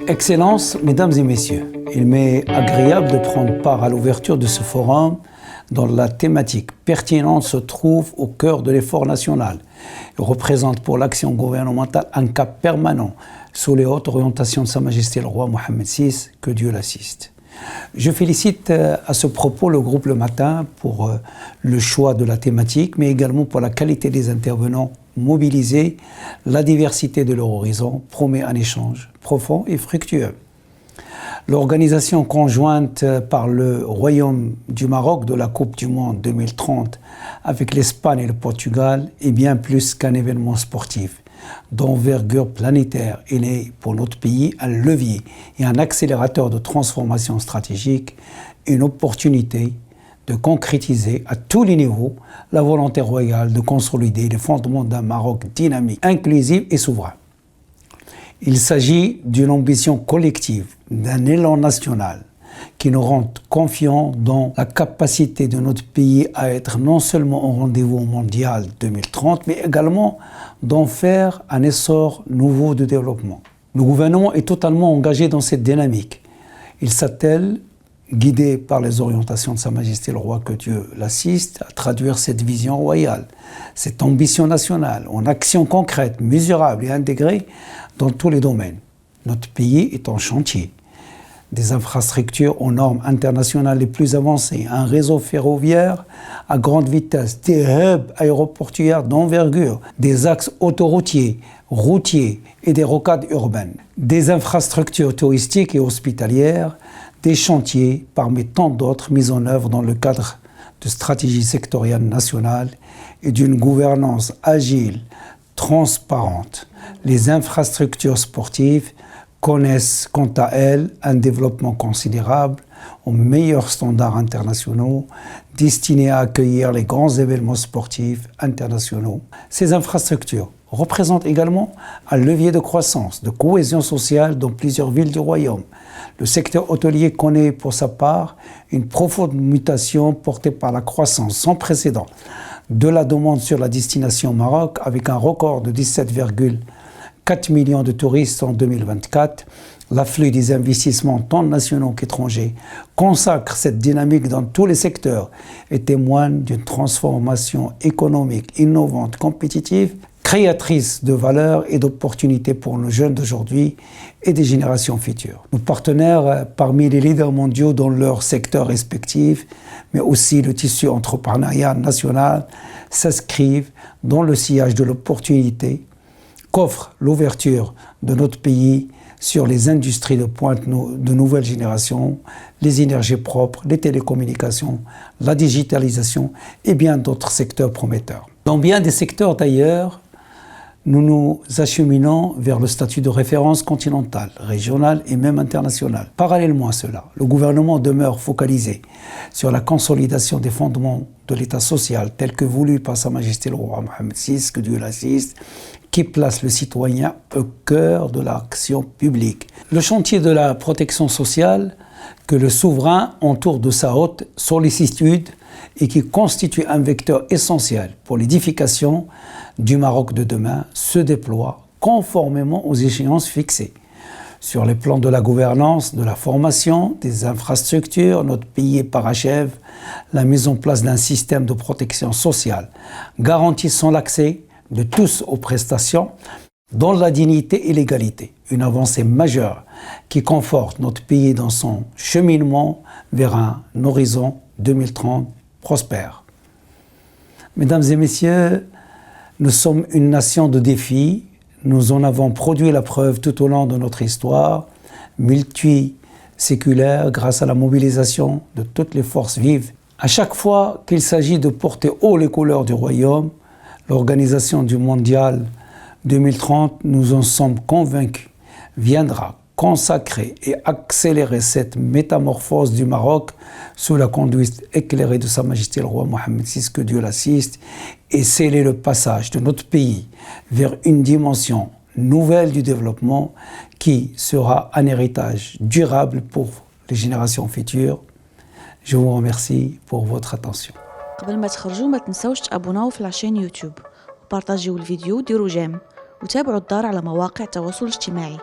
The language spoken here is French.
Excellences, Mesdames et Messieurs, il m'est agréable de prendre part à l'ouverture de ce forum dont la thématique pertinente se trouve au cœur de l'effort national et représente pour l'action gouvernementale un cap permanent sous les hautes orientations de Sa Majesté le Roi Mohammed VI, que Dieu l'assiste. Je félicite à ce propos le groupe Le Matin pour le choix de la thématique, mais également pour la qualité des intervenants mobilisés. La diversité de leur horizon promet un échange profond et fructueux. L'organisation conjointe par le Royaume du Maroc de la Coupe du Monde 2030 avec l'Espagne et le Portugal est bien plus qu'un événement sportif d'envergure planétaire. Il est pour notre pays un levier et un accélérateur de transformation stratégique, une opportunité de concrétiser à tous les niveaux la volonté royale de consolider les fondements d'un Maroc dynamique, inclusif et souverain. Il s'agit d'une ambition collective, d'un élan national qui nous rend confiants dans la capacité de notre pays à être non seulement au rendez-vous mondial 2030, mais également d'en faire un essor nouveau de développement. Le gouvernement est totalement engagé dans cette dynamique. Il s'attelle, guidé par les orientations de Sa Majesté le Roi, que Dieu l'assiste, à traduire cette vision royale, cette ambition nationale en actions concrètes, mesurables et intégrées dans tous les domaines. Notre pays est en chantier. Des infrastructures aux normes internationales les plus avancées, un réseau ferroviaire à grande vitesse, des hubs aéroportuaires d'envergure, des axes autoroutiers, routiers et des rocades urbaines, des infrastructures touristiques et hospitalières, des chantiers parmi tant d'autres mis en œuvre dans le cadre de stratégies sectorielles nationales et d'une gouvernance agile, transparente. Les infrastructures sportives connaissent quant à elles un développement considérable aux meilleurs standards internationaux destinés à accueillir les grands événements sportifs internationaux. Ces infrastructures représentent également un levier de croissance, de cohésion sociale dans plusieurs villes du royaume. Le secteur hôtelier connaît pour sa part une profonde mutation portée par la croissance sans précédent de la demande sur la destination Maroc, avec un record de 17,4 millions de touristes en 2024. L'afflux des investissements tant nationaux qu'étrangers consacre cette dynamique dans tous les secteurs et témoigne d'une transformation économique innovante, compétitive, créatrice de valeur et d'opportunités pour nos jeunes d'aujourd'hui et des générations futures. Nos partenaires, parmi les leaders mondiaux dans leurs secteurs respectifs, mais aussi le tissu entrepreneurial national, s'inscrivent dans le sillage de l'opportunité qu'offre l'ouverture de notre pays sur les industries de pointe de nouvelle génération, les énergies propres, les télécommunications, la digitalisation et bien d'autres secteurs prometteurs. Dans bien des secteurs d'ailleurs, nous nous acheminons vers le statut de référence continentale, régionale et même internationale. Parallèlement à cela, le gouvernement demeure focalisé sur la consolidation des fondements de l'État social tel que voulu par Sa Majesté le Roi Mohammed VI, que Dieu l'assiste, qui place le citoyen au cœur de l'action publique. Le chantier de la protection sociale que le souverain entoure de sa haute sollicitude et qui constitue un vecteur essentiel pour l'édification du Maroc de demain se déploie conformément aux échéances fixées. Sur les plans de la gouvernance, de la formation, des infrastructures, notre pays parachève la mise en place d'un système de protection sociale garantissant l'accès de tous aux prestations dans la dignité et l'égalité. Une avancée majeure qui conforte notre pays dans son cheminement vers un horizon 2030 prospère. Mesdames et messieurs, nous sommes une nation de défis. Nous en avons produit la preuve tout au long de notre histoire, multiséculaire, grâce à la mobilisation de toutes les forces vives. À chaque fois qu'il s'agit de porter haut les couleurs du royaume, l'organisation du Mondial 2030, nous en sommes convaincus, viendra consacrer et accélérer cette métamorphose du Maroc sous la conduite éclairée de Sa Majesté le Roi Mohammed VI, que Dieu l'assiste, et sceller le passage de notre pays vers une dimension nouvelle du développement qui sera un héritage durable pour les générations futures. Je vous remercie pour votre attention. قبل ما تخرجوا ما تنسوش تابوناو في العشان يوتيوب وبارطاجيو الفيديو وديروا جيم وتابعوا الدار على مواقع التواصل الاجتماعي.